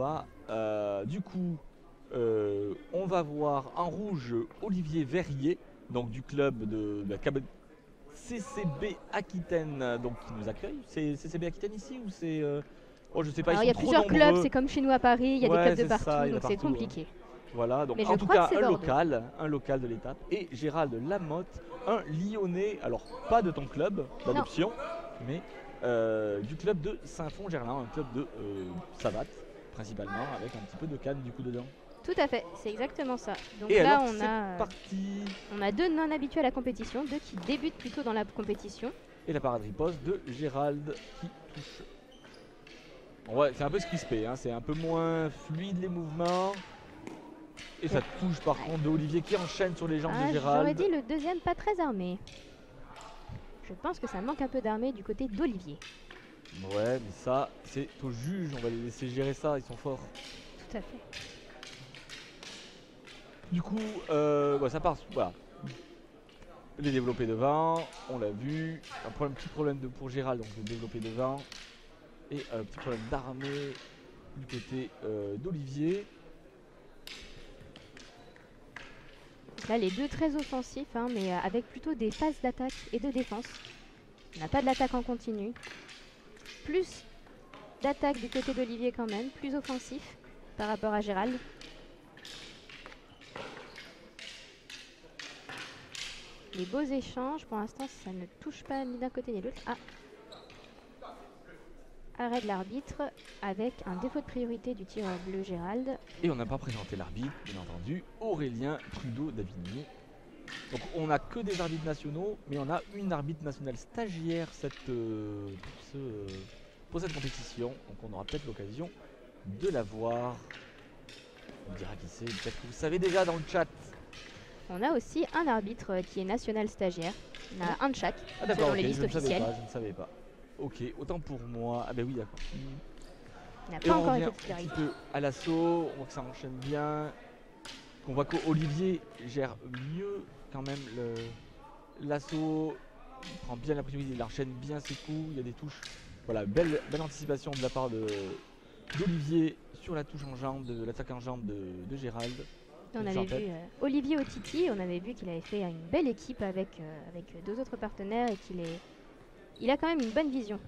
va du coup, on va voir en rouge Olivier Verrier, donc du club de la CCB Aquitaine, donc qui nous accueille. C'est CCB Aquitaine ici ou c'est oh, je sais pas, ils Alors il sont y a trop plusieurs clubs, nombreux. c'est comme chez nous à Paris, il y a des Ouais, clubs de c'est ça, partout, il y en a donc c'est partout, hein. compliqué. Voilà, donc Mais je en tout crois que cas c'est Bordeaux. un local de l'étape. Et Gérald Lamotte, un Lyonnais, alors pas de ton club d'adoption, mais du club de Saint-Fond-Gerland, un club de savate principalement, avec un petit peu de canne du coup dedans. Tout à fait, c'est exactement ça. Donc Et là, alors on c'est a, parti. on a deux non habitués à la compétition, deux qui débutent plutôt dans la compétition. Et la parade riposte de Gérald qui touche. Bon, ouais, c'est un peu crispé, hein, c'est un peu moins fluide les mouvements. Et ça touche par contre de Olivier qui enchaîne sur les jambes de Gérald. J'aurais dit le deuxième pas très armé. Je pense que ça manque un peu d'armée du côté d'Olivier. Ouais, mais ça, c'est au juge, on va les laisser gérer ça, ils sont forts. Tout à fait. Du coup, ça part, voilà. Les développés devant, on l'a vu. Petit problème pour Gérald, donc le développé devant. Et un petit problème d'armée du côté d'Olivier. Là, les deux très offensifs, hein, mais avec plutôt des phases d'attaque et de défense. On n'a pas de l'attaque en continu. Plus d'attaque du côté d'Olivier quand même, plus offensif par rapport à Gérald. Les beaux échanges, pour l'instant ça ne touche pas ni d'un côté ni de l'autre. Ah. Arrêt de l'arbitre avec un défaut de priorité du tireur bleu Gérald. Et on n'a pas présenté l'arbitre, bien entendu, Aurélien Trudeau d'Avigny. Donc on n'a que des arbitres nationaux, mais on a une arbitre nationale stagiaire pour cette compétition. Donc on aura peut-être l'occasion de la voir. On dira qui c'est, peut-être que vous savez déjà dans le chat. On a aussi un arbitre qui est national stagiaire. On a un de chaque, selon les listes officielles. Je ne savais pas. Ok, autant pour moi. Ah ben oui, d'accord. Il n'a pas encore été un petit peu à l'assaut, on voit que ça enchaîne bien. On voit qu'Olivier gère mieux quand même l'assaut. Il prend bien la priorité, il enchaîne bien ses coups, il y a des touches. Voilà, belle anticipation de la part d'Olivier sur la touche en jambe, de l'attaque en jambe de Gérald. On avait vu Olivier Otiti, on avait vu qu'il avait fait une belle équipe avec deux autres partenaires et il a quand même une bonne vision.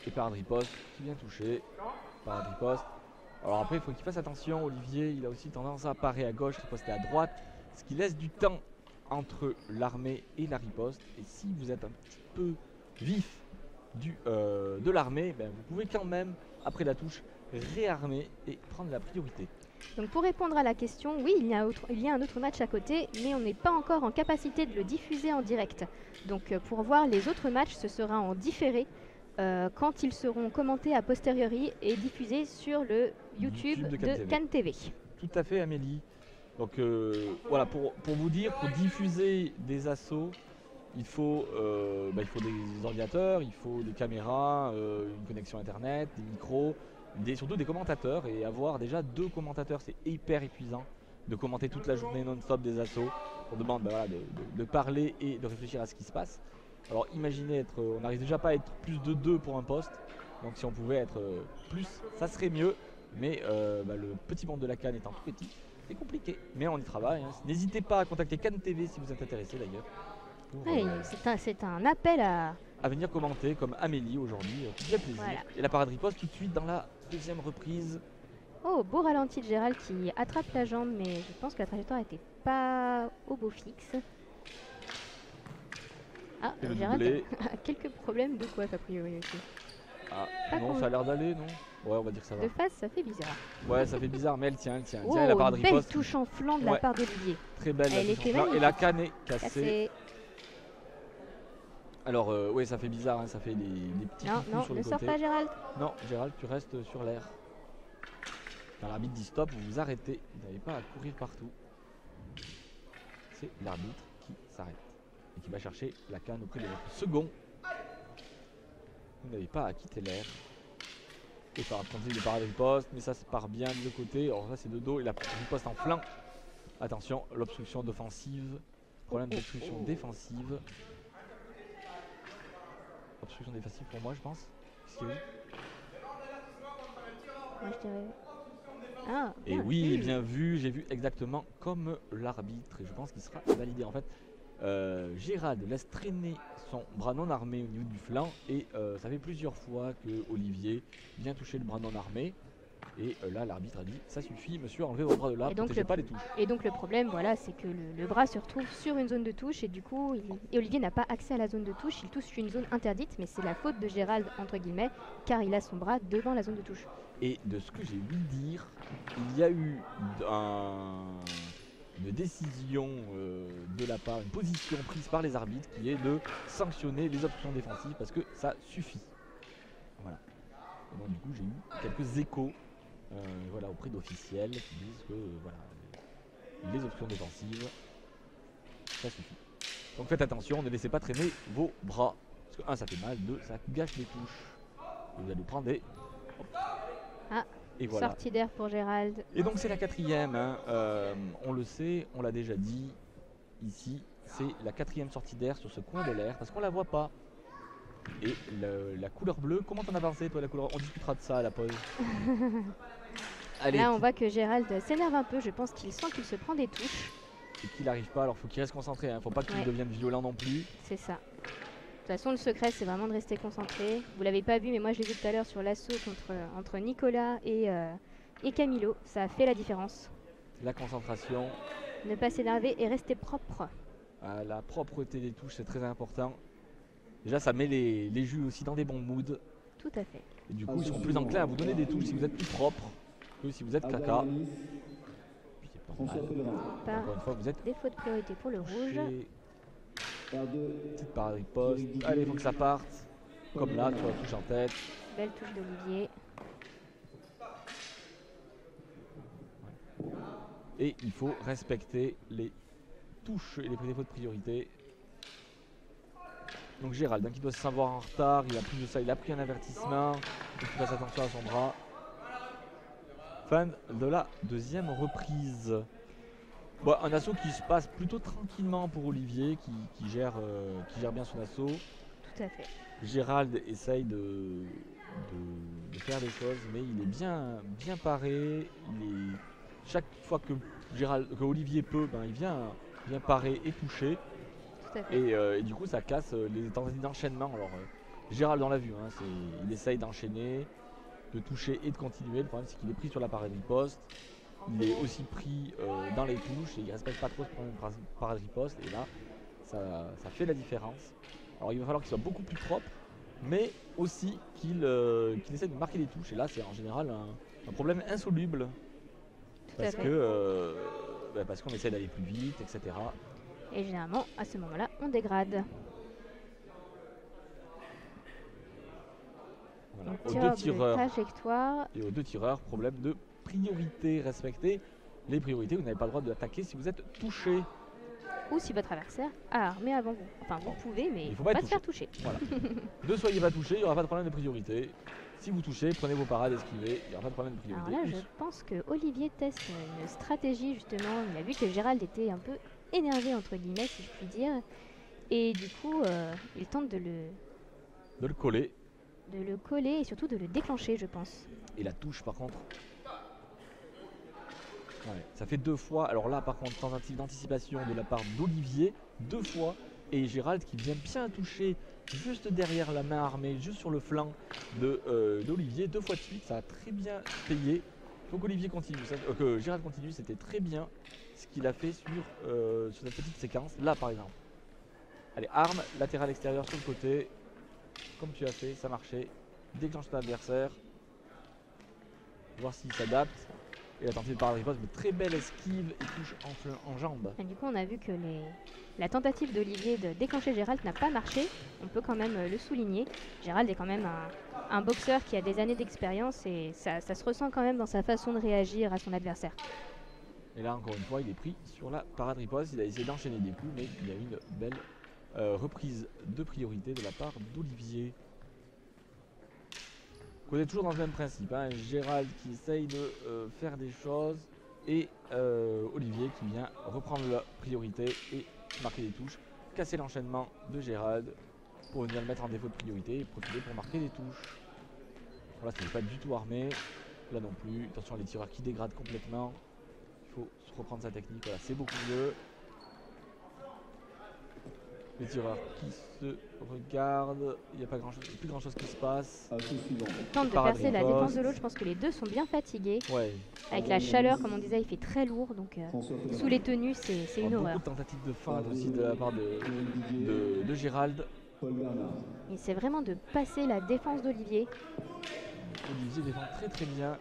Et parade riposte qui vient toucher. Parade riposte. Alors après, il faut qu'il fasse attention. Olivier, il a aussi tendance à parer à gauche, riposter à droite, ce qui laisse du temps entre l'armée et la riposte. Et si vous êtes un petit peu vif de l'armée, ben, vous pouvez quand même, après la touche, réarmer et prendre la priorité. Donc pour répondre à la question, oui, il y a un autre match à côté, mais on n'est pas encore en capacité de le diffuser en direct. Donc pour voir les autres matchs, ce sera en différé quand ils seront commentés a posteriori et diffusés sur le YouTube de Cannes TV. Tout à fait, Amélie. Donc voilà, pour vous dire, pour diffuser des assauts, il faut des ordinateurs, il faut des caméras, une connexion internet, des micros, surtout des commentateurs. Et avoir déjà 2 commentateurs, c'est hyper épuisant de commenter toute la journée non-stop des assauts. On demande de parler et de réfléchir à ce qui se passe. Alors imaginez on n'arrive déjà pas à être plus de 2 pour un poste. Donc si on pouvait être plus, ça serait mieux. Mais le petit monde de la Cannes étant tout petit, c'est compliqué. Mais on y travaille, hein. N'hésitez pas à contacter Cannes TV si vous êtes intéressé d'ailleurs. Oui, c'est un appel à venir commenter comme Amélie aujourd'hui, tout fait plaisir. Voilà. Et la parade riposte tout de suite dans la deuxième reprise. Oh, beau ralenti de Gérald qui attrape la jambe, mais je pense que la trajectoire n'était pas au beau fixe. Ah, Gérald a quelques problèmes de coiffe a priori aussi. Ah, non, ça a l'air d'aller, non? Ouais, on va dire que ça va. De face, ça fait bizarre. Ouais, ça fait bizarre, mais elle tient. Oh, la parade une belle touche en flanc de la part d'Olivier. Très belle. Et la canne est cassée. Alors, oui, ça fait bizarre, hein, ça fait des petits coups sur le côté. Non, ne sors pas, Gérald. Non, Gérald, tu restes sur l'air. Quand l'arbitre dit stop, vous vous arrêtez. Vous n'avez pas à courir partout. C'est l'arbitre qui s'arrête et qui va chercher la canne auprès de votre second. Vous n'avez pas à quitter l'air. Et par tentative de parade riposte, mais ça part bien de côté. Alors ça c'est de dos et la riposte en flanc. Attention, l'obstruction d'offensive. Problème d'obstruction défensive. Obstruction défensive pour moi je pense. Qu'est-ce qu'il y a eu? Moi je dirais Ah, Et bien oui, vu. bien vu, j'ai vu exactement comme l'arbitre et je pense qu'il sera validé. En fait, Gérald laisse traîner son bras non armé au niveau du flanc et ça fait plusieurs fois que Olivier vient toucher le bras non armé. Et là, l'arbitre a dit ça suffit, monsieur, enlevez vos bras de là, Et donc, protégez pas les touches. Et donc le problème, voilà, c'est que le bras se retrouve sur une zone de touche et du coup, et Olivier n'a pas accès à la zone de touche. Il touche sur une zone interdite, mais c'est la faute de Gérald entre guillemets, car il a son bras devant la zone de touche. Et de ce que j'ai vu dire, il y a eu une décision de la part, une position prise par les arbitres qui est de sanctionner les options défensives parce que ça suffit. Voilà. Et donc du coup j'ai eu quelques échos voilà, auprès d'officiels qui disent que voilà, les options défensives, ça suffit. Donc faites attention, ne laissez pas traîner vos bras. Parce que 1 ça fait mal, 2 ça gâche les touches. Et vous allez prendre des... Ah, et voilà. sortie d'air pour Gérald. Et donc c'est la 4e, hein. On le sait, on l'a déjà dit ici, c'est la 4e sortie d'air sur ce coin de l'air parce qu'on la voit pas. Et la couleur bleue, comment t'en as pensé toi la couleur? On discutera de ça à la pause. Allez, Là, on voit que Gérald s'énerve un peu. Je pense qu'il sent qu'il se prend des touches. et qu'il n'arrive pas, alors faut qu'il reste concentré, hein. Faut pas qu'il devienne violent non plus. C'est ça. De toute façon, le secret, c'est vraiment de rester concentré. Vous l'avez pas vu, mais moi, je l'ai vu tout à l'heure sur l'assaut entre Nicolas et Camilo. Ça a fait la différence. La concentration. Ne pas s'énerver et rester propre. La propreté des touches, c'est très important. Déjà, ça met les jus aussi dans des bons moods. Tout à fait. Et du coup, ils seront plus enclins à vous donner des touches si vous êtes plus propre que si vous êtes caca. Puis c'est pas mal. Par Encore une fois, vous êtes défaut de priorité pour le rouge. touché. Petite parade riposte. Allez, il faut que ça parte. Comme là, tu vois, touche en tête. Belle touche d'Olivier. Et il faut respecter les touches et les défauts de priorité. Donc Gérald, qui doit se savoir en retard, il a pris de ça, il a pris un avertissement. Il faut qu'il fasse attention à son bras. Fin de la 2e reprise. Bon, un assaut qui se passe plutôt tranquillement pour Olivier, qui gère bien son assaut. Tout à fait. Gérald essaye de faire des choses, mais il est bien paré. Chaque fois que Olivier peut, ben, il vient parer et toucher. Tout à fait. Et du coup, ça casse les tentatives d'enchaînement. Alors, Gérald, on l'a vu, hein, il essaye d'enchaîner, de toucher et de continuer. Le problème, c'est qu'il est pris sur la parade riposte. Il est aussi pris dans les touches et il ne respecte pas trop ce problème de parade riposte. Et là, ça fait la différence. Alors, il va falloir qu'il soit beaucoup plus propre, mais aussi qu'il essaie de marquer les touches. Et là, c'est en général un problème insoluble. Parce qu'on essaie d'aller plus vite, etc. Et généralement, à ce moment-là, on dégrade. Voilà. Donc, Aux deux tireurs trajectoire. et aux 2 tireurs, problème de priorité. Respectez les priorités. Vous n'avez pas le droit d'attaquer si vous êtes touché. Ou si votre adversaire a armé avant vous. Enfin, vous pouvez, mais il ne faut pas se faire toucher. Voilà. Ne soyez pas touché, il n'y aura pas de problème de priorité. Si vous touchez, prenez vos parades, esquivez, il n'y aura pas de problème de priorité. Alors là, je pense que Olivier teste une stratégie, justement. Il a vu que Gérald était un peu énervé, entre guillemets, si je puis dire. Et du coup, il tente de le coller. De le coller et surtout de le déclencher, je pense. Et la touche, par contre. Ouais, ça fait 2 fois. Alors là, par contre, tentative d'anticipation de la part d'Olivier. 2 fois. Et Gérald qui vient bien toucher juste derrière la main armée, juste sur le flanc d'Olivier. 2 fois de suite, ça a très bien payé. Il faut qu'Olivier continue, que Gérald continue, c'était très bien ce qu'il a fait sur cette petite séquence. Là, par exemple. Allez, arme, latéral extérieur sur le côté. Comme tu as fait, ça marchait. Déclenche ton adversaire. Voir s'il s'adapte. Et la tentative de parade riposte, mais très belle esquive et touche en jambe. Et du coup, on a vu que la tentative d'Olivier de déclencher Gérald n'a pas marché. On peut quand même le souligner. Gérald est quand même un boxeur qui a des années d'expérience et ça se ressent quand même dans sa façon de réagir à son adversaire. Et là, encore une fois, il est pris sur la parade riposte. Il a essayé d'enchaîner des coups, mais il y a une belle reprise de priorité de la part d'Olivier. On est toujours dans le même principe, hein. Gérald qui essaye de faire des choses et Olivier qui vient reprendre la priorité et marquer des touches, casser l'enchaînement de Gérald pour venir le mettre en défaut de priorité et profiter pour marquer des touches. Voilà, ça n'est pas du tout armé. Là non plus. Attention les tireurs qui dégradent complètement. Il faut se reprendre sa technique. Voilà, c'est beaucoup mieux. Les tireurs qui se regardent. Il n'y a pas grand chose, plus grand chose qui se passe. Tente de percer la défense de l'autre. Je pense que les deux sont bien fatigués. Ouais. Avec la chaleur, comme on disait, il fait très lourd. Donc sous les tenues, c'est une horreur. Beaucoup de tentatives de feinte aussi de la part de Gérald. Et c'est vraiment de passer la défense d'Olivier. Olivier défend très très bien.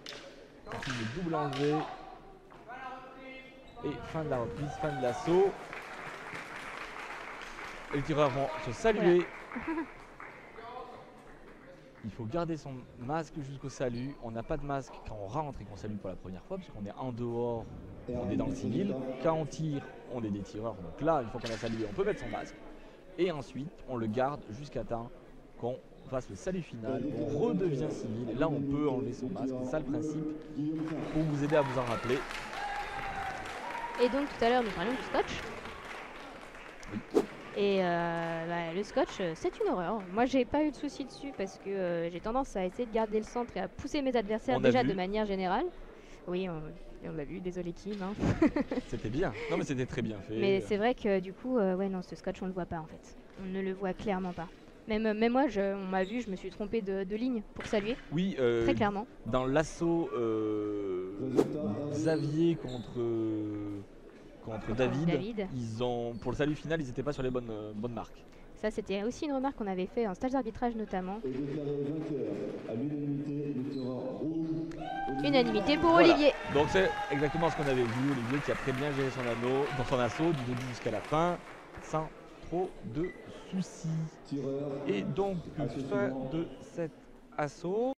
Ensuite le double enlevé. Et fin de la reprise, fin de l'assaut. Et les tireurs vont se saluer. Voilà. Il faut garder son masque jusqu'au salut. On n'a pas de masque quand on rentre et qu'on salue pour la première fois, parce qu'on est en dehors, on est dans le civil. Quand on tire, on est des tireurs. Donc là, une fois qu'on a salué, on peut mettre son masque. Et ensuite, on le garde jusqu'à temps qu'on fasse le salut final. On redevient civil. Et là, on peut enlever son masque. C'est ça le principe, pour vous aider à vous en rappeler. Et donc tout à l'heure, nous parlions du scotch. Oui. Et le scotch, c'est une horreur. Moi, j'ai pas eu de soucis dessus parce que j'ai tendance à essayer de garder le centre et à pousser mes adversaires déjà de manière générale. Oui, on l'a vu, désolé Kim. Hein. C'était bien. Non, mais c'était très bien fait. Mais c'est vrai que du coup, ouais, non, ce scotch, on le voit pas en fait. On ne le voit clairement pas. Même moi, on m'a vu, je me suis trompée de ligne pour saluer. Oui, très clairement. Dans l'assaut Xavier contre David, ils ont, pour le salut final, ils n'étaient pas sur les bonnes marques. Ça, c'était aussi une remarque qu'on avait fait en stage d'arbitrage notamment. Unanimité pour Olivier. Donc c'est exactement ce qu'on avait vu. Olivier qui a très bien géré son anneau dans son assaut du début jusqu'à la fin, sans trop de soucis. Et donc fin de cet assaut.